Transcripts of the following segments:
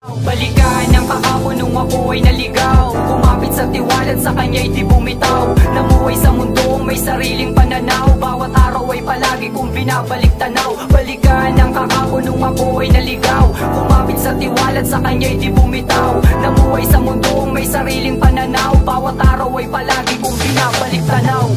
Balikan ang kahapon nung ako ay naligaw. Kumapit sa tiwalat, sa kanya'y di bumitaw. Namuhay sa mundong may sariling pananaw. Bawat araw ay palagi kong binabalik tanaw. Balikan ang kahapon nung ako ay naligaw. Kumapit sa tiwalat, sa kanya'y di bumitaw. Namuhay sa mundong may sariling pananaw. Bawat araw ay palagi kong binabalik tanaw.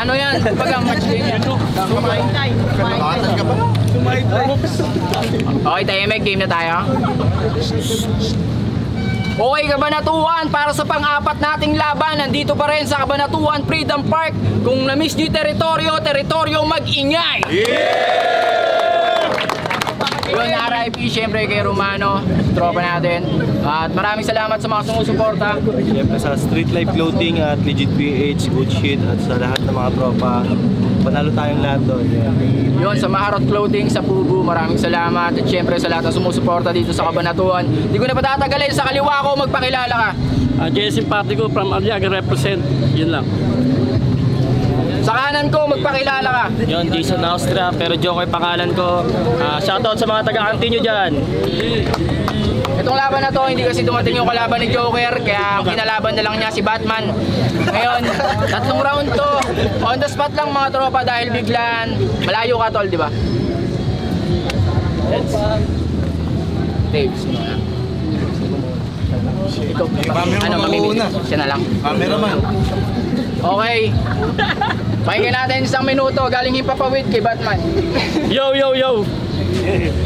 Ano yan? Okay, tahimik. Game na tayo. Okay, Kabanatuan, para sa pang-apat nating laban, nandito pa rin sa Kabanatuan Freedom Park. Kung na-miss nyo teritoryo mag-ingay! Yun, RIP syempre kay Romano, tropa natin. At maraming salamat sa mga sumusuporta. Syempre sa Street Life Clothing at Legit PH, Good Shit, at sa lahat ng mga tropa. Panalo tayong lahat doon. Yun, sa Maharot Clothing, sa Pubu, maraming salamat. At syempre sa lahat ng sumusuporta dito sa Kabanatuan. Hindi ko na patatagalin, sa kaliwa ko, magpakilala ka. Jesse Partico from Aliaga represent, yun lang. Sa kanan ko, magpakilala ka. Yun, Jason Austria, pero Joker pangalan ko. Shoutout sa mga taga-kantin nyo dyan. Itong laban na to, hindi kasi dumating yung kalaban ni Joker, kaya kinalaban na lang niya si Batman. Ngayon, 3 round to. On the spot lang mga tropa dahil biglaan. Malayo ka tol, di ba? Tapes mo na. Ito, ano, mamimili. Siya na lang. Cameraman. Okay. Pakinggan natin 1 minuto galing Himpapawid kay Batman. Yo!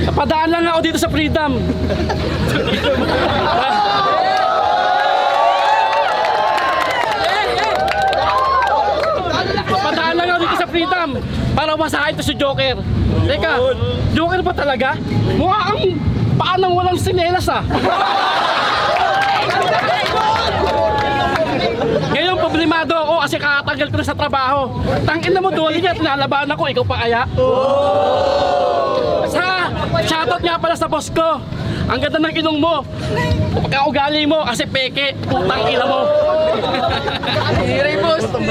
Napadaan lang ako dito sa Freedom. Napadaan lang ako dito sa Freedom para masahin to si Joker. Teka, Joker ba talaga? Mukha ang paa ng walang sinelas ah. Ngayon problemado ako kasi kakatanggal ko na sa trabaho. Tangin na mo doon niya, tinalaban ako, ikaw pa kaya? Shoutout nga pala sa boss ko. Ang ganda ng inong mo. Pagkaugali mo kasi peke, putang ina mo.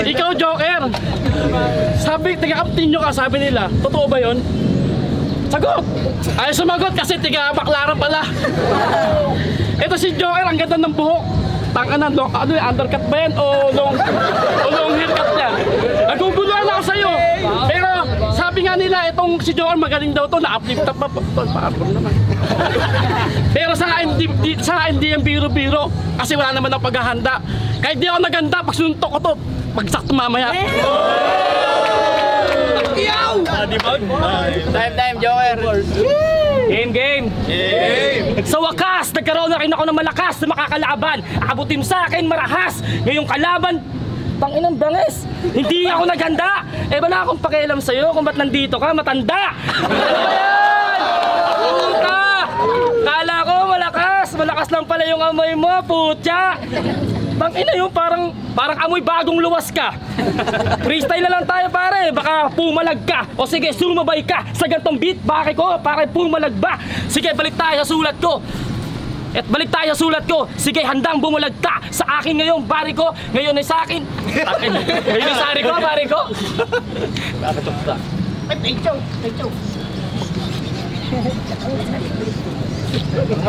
Ikaw Joker. Sabi, tiga-captain nyo ka, sabi nila. Totoo ba yun? Sagot! Ay sumagot kasi tiga-baklaran pala. Ito si Joker, ang ganda ng buhok. Tangana, ano yung undercut ba yan o long haircut niya? Naguguluhan ako sa'yo. Pero sabi nga nila, itong si Joker magaling daw to, na-uplift up pa. Paapon naman. Pero sa hindi yung biro-biro kasi wala naman ang paghahanda. Kahit di ako naganda, pag suntok ko to, pagsakto mamaya. Time, Joker. Game! Sa wakas, nagkaroon na rin ako ng malakas na makakalaban. Abutin sa akin marahas. Ngayong kalaban, tanginang bangis. Hindi ako naghanda. Wala akong pakialam sa'yo kung ba't nandito ka, matanda. Puta! Kala ko malakas lang pala yung amoy mo, putya. Tangina yun, parang amoy bagong luwas ka. Freestyle na lang tayo pare, baka pumalag ka. O sige, sumabay ka sa gantong beat, bakit ko, pare pumalag ba? Sige, balik tayo sa sulat ko. At balik tayo sa sulat ko. Sige, handang bumulag ka sa akin ngayon, pare ko. Ngayon ay sa akin. Ngayon ay sa akin ko, pare ko. Ay, thank you.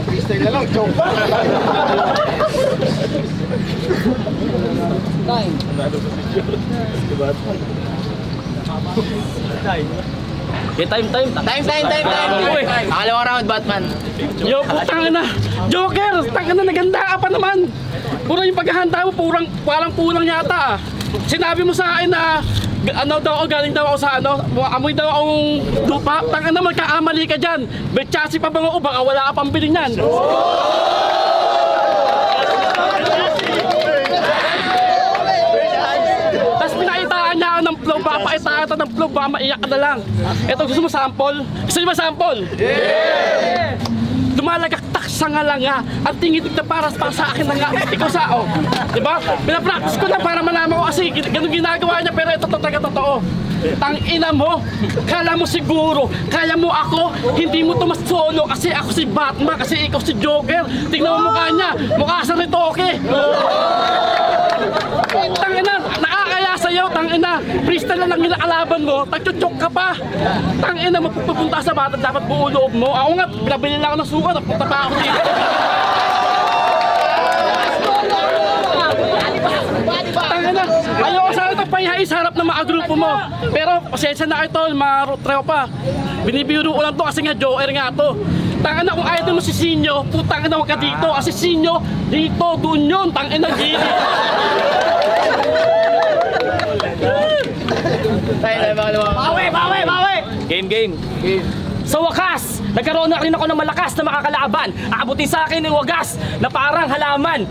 Freestyle na lang, joke pa. Time. Pangalawang round, Batman. Yo, putang na. Joker, tangina naganda ka pa naman. Puro yung paghahanda mo, parang kulang yata. Sinabi mo sa akin na ano daw ako, galing daw ako sa amoy daw akong lupa. Tanga na, magkakamali ka dyan. Betchasi pa bang ako, baka wala ka pang biling yan. Tapos pinakitaan niya ako ng Papaitaan ito ng vlog, baka maiyak ka na lang. Ito, gusto mo sample? Gusto niyo ba sample? Yeah! Lumalagaktak sa nga lang nga. Ang tingin na para sa akin na nga. Ikaw sa ako. Diba? Pinapractice ko na para malaman ko kasi ganun ginagawa niya, pero ito talaga totoo. Tangina mo, kala mo siguro, kaya mo ako, hindi mo to mas solo kasi ako si Batman, kasi ikaw si Joker. Tingnan mo mukha niya, mukha sa Ritoke. Tangina, nakakaya sa'yo, tangina. Freestyle na lang yung nakalaban mo, tagtutsyok ka pa. Tangina, mapupunta sa bata, dapat buo loob mo. Ako nga, pinabili lang ako ng suka, napunta pa ako dito. Tangina, ayoko sana ito pahihais harap ng mga grupo mo. Pero pasensya na ito, mga tropa. Binibiro ko lang to kasi nga Joker nga to. Tangina, kung ayaw mo si Sinyo, putang ina, huwag ka dito. Kasi Sinyo, dito, doon yun. Tangina, dito. Bawi! Game. Sa wakas, nagkaroon na rin ako ng malakas na makakalaban. Aabutin sa akin ng wagas na parang halaman.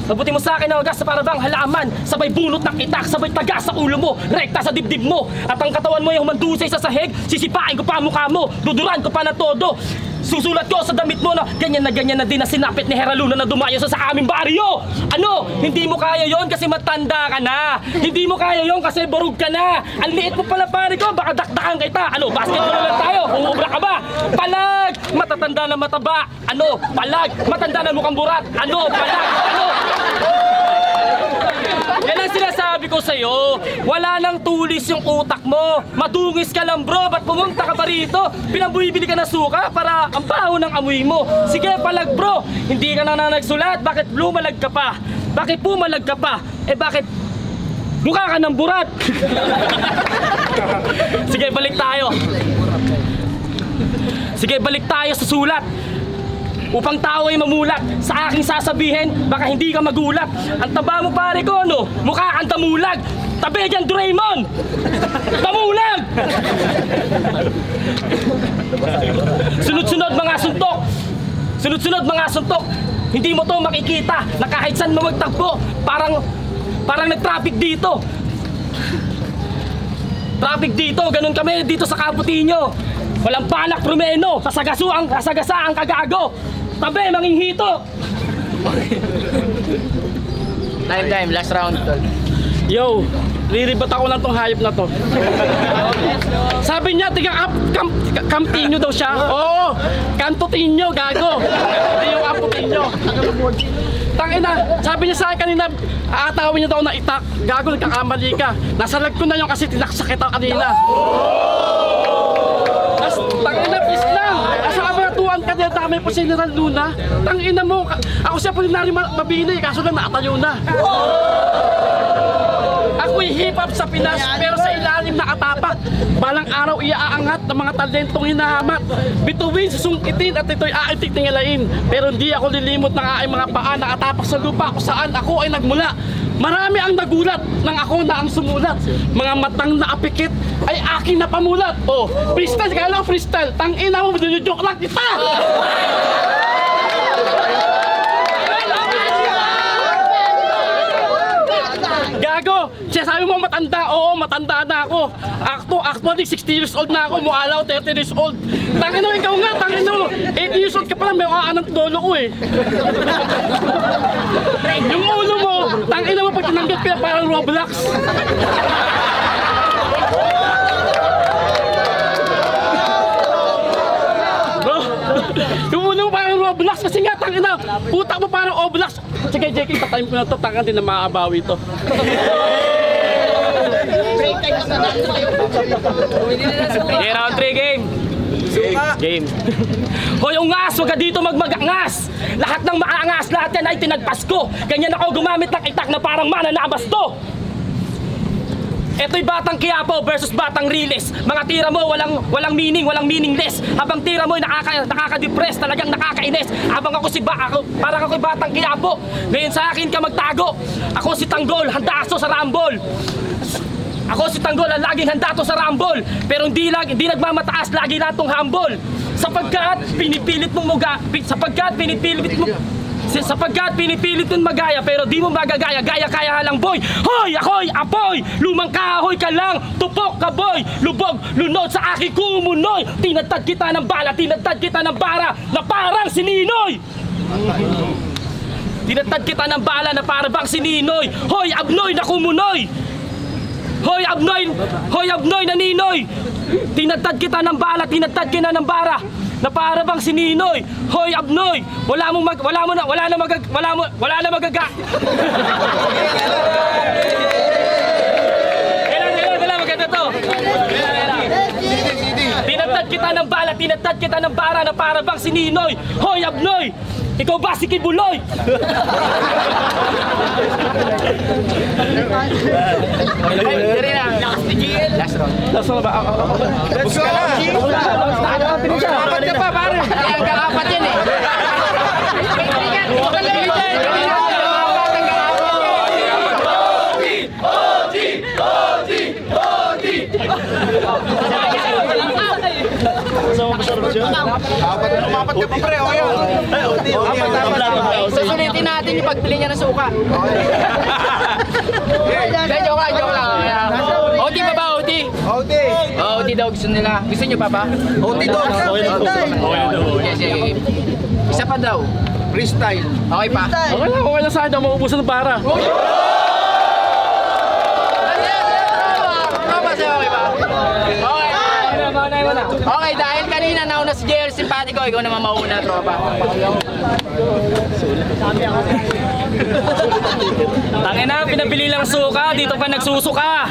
Abutin mo sa akin ng wagas na parang halaman. Sabay bunot ng itak, sabay tagas sa ulo mo, rekta sa dibdib mo. At ang katawan mo yung humandusay sa sahig, sisipain ko pa ang mukha mo, duduran ko pa ng todo. Susulat ko sa damit mo na ganyan na din na sinapit ni Heraluna na dumayo sa aming baryo. Ano? Hindi mo kaya yon kasi matanda ka na. Hindi mo kaya yon kasi borog ka na. Ang liit mo pala pare ko, baka dakdakan kita. Ano? Basketball na lang tayo. Uubra ka ba? Palag! Matatanda na mataba. Ano? Palag! Matanda na mukhang burat. Ano? Palag! Ano? Yan ang sinasabi ko sa'yo. Wala nang tulis yung utak mo. Madungis ka lang bro. Ba't pumunta ka pa rito? Pinambibili ka ng suka para ang baho ng amoy mo. Sige palag bro. Hindi ka na nagsulat. Bakit lumalag ka pa? Bakit pumalag ka pa? Eh bakit mukha ka ng burat? Sige balik tayo. Sige balik tayo sa sulat. Upang tao ay mamulat, sa aking sasabihin, baka hindi ka magulat. Ang taba mo pare ko, no? Mukha kang damulag. Tabi dyan, Doraemon! Damulag! Sunod-sunod mga suntok. Sunod-sunod mga suntok. Hindi mo to makikita na kahit saan mo magtakbo, parang nag-traffic dito. Traffic dito, ganun kami dito sa Caputinho. Walang balak promeno, sasagasa ang kagago. Tabi, manginghito. Time, last round. Yo, riribat ako lang tong hayop na to. Sabi niya, Camptinho daw siya. Oo, Cantotinho, gago. Hindi yung Camptinho. Tangina, sabi niya sa akin kanina, aatawin niya daw na itak. Gago, nagkakamali ka. Nasalag ko na yun kasi tinaksak kita kanina. Tangina, please lang. Asa kabaratuan ka niya, dami po si General Luna. Tangina mo, ako siya po rin mabili, kaso lang nakatayo na. Ako'y hip-hop sa Pinas, pero sa ilalim nakatapak. Balang araw iaangat ng mga talentong hinahamat. Bituin, susungkitin at ito'y aitik tingalain. Pero hindi ako lilimot ng aking mga paa, nakatapak sa lupa kung saan ako ay nagmula. Marami ang nagulat nang ako na ang sumulat. Mga matang naapikit ay aking napamulat. Oh, freestyle, kaya lang freestyle. Tangina mo, joke lang kita! Gago! Siya sabi mo matanda, oo matanda na ako. Actually 60 years old na ako, mualaw 30 years old. Tangin mo, ikaw nga, tangin mo. 80 years old ka pala, may aanang dolo ko eh. Yung ulo mo, tangin mo pag tinanggat ka parang Roblox. Bro, yung ulo mo parang Roblox kasi nga, tangin na, putak mo parang Roblox. Sige, JK, tatime ko na to, tangan din na maabawi to. Okay, round 3 game. Game. Hoy, ungas, huwag ka dito magmagangas. Lahat ng maangas, lahat yan ay tinagpas ko. Ganyan ako gumamit ng itak na parang mananabasto. Eto'y Batang Quiapo versus Batang Riles. Mga tira mo walang meaning, walang meaningless. Habang tira mo ay nakaka-depress, talagang nakakainis. Habang parang ako'y Batang Quiapo. Ngayon sa akin ka magtago. Ako si Tanggol, handa ako sa Rumble. Ako si Tanggol, ang laging handa to sa Rumble. Pero hindi nagmamataas, lagi na itong humble. Sapagkat pinipilit mo Sapagkat pinipilit nun magaya pero di mo magagaya, gaya-kaya lang boy. Hoy, ako'y apoy, lumang kahoy ka lang, tupok ka boy, lubog, lunod sa aking kumunoy. Tinatad kita ng bala, tinatad kita ng bara na parang si Ninoy. Tinatad kita ng bala na parang bang si Ninoy. Hoy, abnoy na kumunoy. Hoy, abnoy na Ninoy. Tinatad kita ng bala, tinatad kita ng bara na para bang si Ninoy. Hoy, abnoy, wala na magaga. Kailan, maganda to. Tinatad kita ng bala, tinatad kita ng bara na para bang si Ninoy. Hoy, abnoy, ikaw ba si Kibuloy? Dari na. Last round. Last round ba? Let's go! Apat ka pa, pare. Ang kaapat yan eh. Apat ka pa pre, o yan. Susulitin natin yung pagbili niya ng suka. Joke lang. OT pa ba, OT? OT daw gusto nila. Gusto nyo pa ba? OT dogs. Sige. Isa pa daw. Freestyle. Okay pa? Okay lang sa akin, mauubusan ng para. Okay, dahil kanina nauna si JL Simpatico, ikaw naman mauna, tropa. Tanginang pinabili lang suka, dito pa nagsusuka.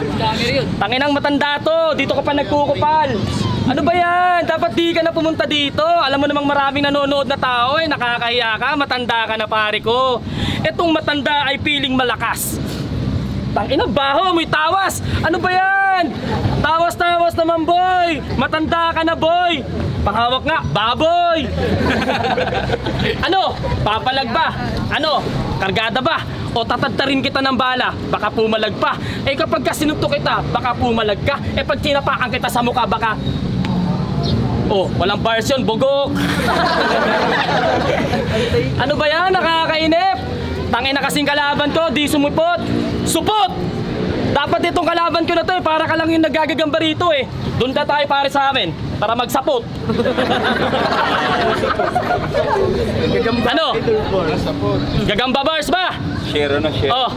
Tanginang matanda to, dito ka pa nagkukupal. Ano ba yan? Dapat di ka na pumunta dito. Alam mo namang maraming nanonood na tao eh, nakakahiya ka, matanda ka na pare ko. Etong matanda ay piling malakas. Tangina, baho, may tawas. Ano ba yan? Tawas naman boy. Matanda ka na boy. Panghawak nga, baboy. Ano? Papalag ba? Ano? Kargada ba? O tatadtarin kita ng bala, baka pumalag pa. Eh kapag sinuntok kita, baka pumalag ka. Eh pag tinapakan kita sa mukha, baka... Oh, walang bars yun, bugok. Ano ba yan? Nakakainip. Tangina kasing kalaban ko, di sumupot. Supot! Dapat itong kalaban ko na to eh, para ka lang yung nagagagamba rito eh. Doon ka tayo pare sa amin, para magsapot. Ano? Gagamba bars ba? Share na share. Oh.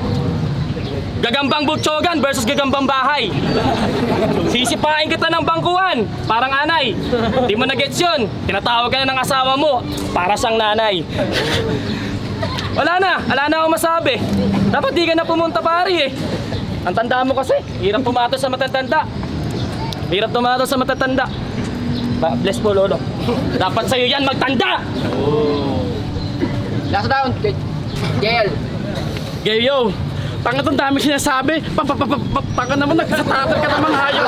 Gagambang butsogan versus gagambang bahay. Sisipain kita ng bangkuan, parang anay. Di mo na-gets yun. Tinatawag ka na ng asawa mo, para siyang nanay. Wala na akong masabi. Dapat di ka na pumunta pare eh. Ang tanda mo kasi, hirap tumato sa matatanda. Hirap tumato sa matatanda. Bless po lolo. Dapat sa'yo yan magtanda. Last round, JL. Gayo, tanga tong dami sinasabi. Tanga naman, nagsasatatag ka naman hayop.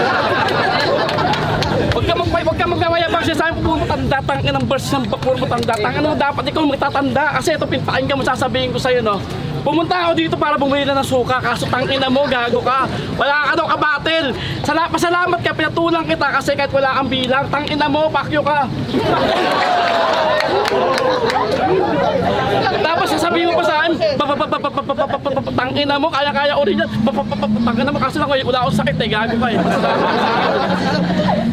Huwag ka magnamayabang siya sa akin, puro matanda, tanga ng verse ng puro matanda. Tanga naman dapat ikaw magtatanda. Kasi ito, pinpain ka mo, sasabihin ko sa'yo, no? Pumunta ako dito para bumili na ng suka, kaso tangina mo, gago ka. Wala ka daw kabatil. Pasalamat ka, pinatulang kita kasi kahit wala kang bilang. Tangina mo, pakyo ka. Tapos sasabihin mo pa sa akin, tangina mo, kaya-kaya ulit yan. Tangina mo, kasi lang wala akong sakit eh, gago ka eh.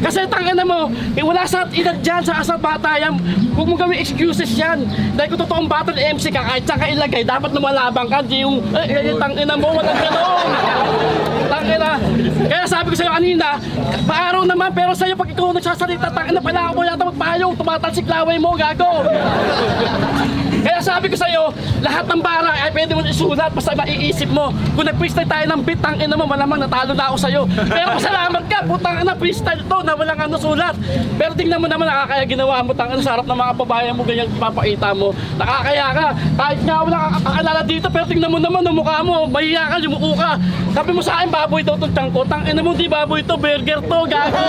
Kasi tangina mo, wala sa edad dyan, sa bata yan. Huwag mo gawin excuses yan. Dahil kung totoong battle MC ka, kahit saan ka ilagay, dapat lumalabang ka. Di yung, tangina mo, walang ganoon. Tangina. Kaya sabi ko sa'yo kanina, paaraw naman, pero sa'yo pag ikaw nagsasalita, tangina pala ako yata magpahayong, tumatalsik laway mo, gago. Kaya sabi ko sa'yo, lahat ng bara ay pwede mo isulat, basta maiisip mo. Kung nag-freestyle tayo ng beat, tangina mo, malamang natalo na ako sa'yo. Pero pasalamat ka, putang ina, freestyle to, na walang ano sulat. Pero tingnan mo naman, nakakaya ginawa mo, tangina, sa harap ng mga babayan mo, ganyan papakita mo. Nakakaya ka, kahit nga walang kakaalala dito, pero tingnan mo naman, ang mukha mo, mahiya ka, yumuko ka. Sabi mo sa akin, baboy daw itong tiyang ko, tangina mo, di baboy to, burger to, gago.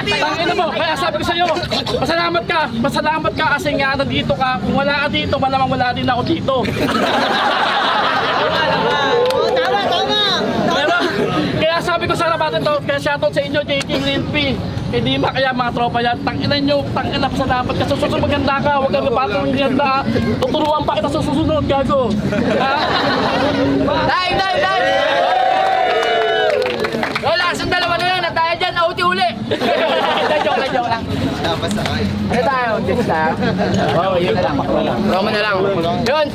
Tangina mo, kaya sabi ko sa'yo, pasalamat ka kasi nga nandito ka. Kung wala ka dito, malamang wala din ako dito. Tama. Kaya sabi ko sa labanan, shoutout sa inyo, JK Lil P. Kay Dima, kaya mga tropa yan, tanginan nyo, tanginan sa dapat. Kasi susunod maganda ka, huwag kang mapatong maganda. Tuturuan pa kita sa susunod, gago. Dahil! Wala, sa dalawa na lang, nataya dyan, auti uli. Joke lang. Ano tayo? Jokes tayo? Oo, yun na lang. Promo na lang. Yun,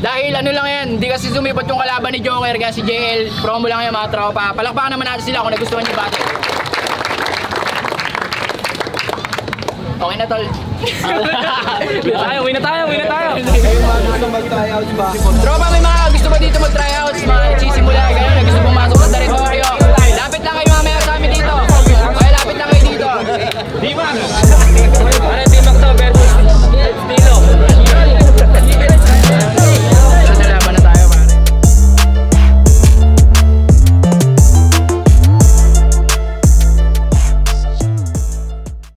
dahil ano lang yan, hindi kasi sumipat yung kalaban ni Joker, kaya si JL, promo lang yan mga tropa. Palakpakan naman natin sila kung nagustuhan niyo ba. Okay na tol. Uwi na tayo. Gusto mag-tryouts ba? Tropa, may mga gusto ba dito mag-tryouts? Mga nagsisimula, gano'n, gusto mo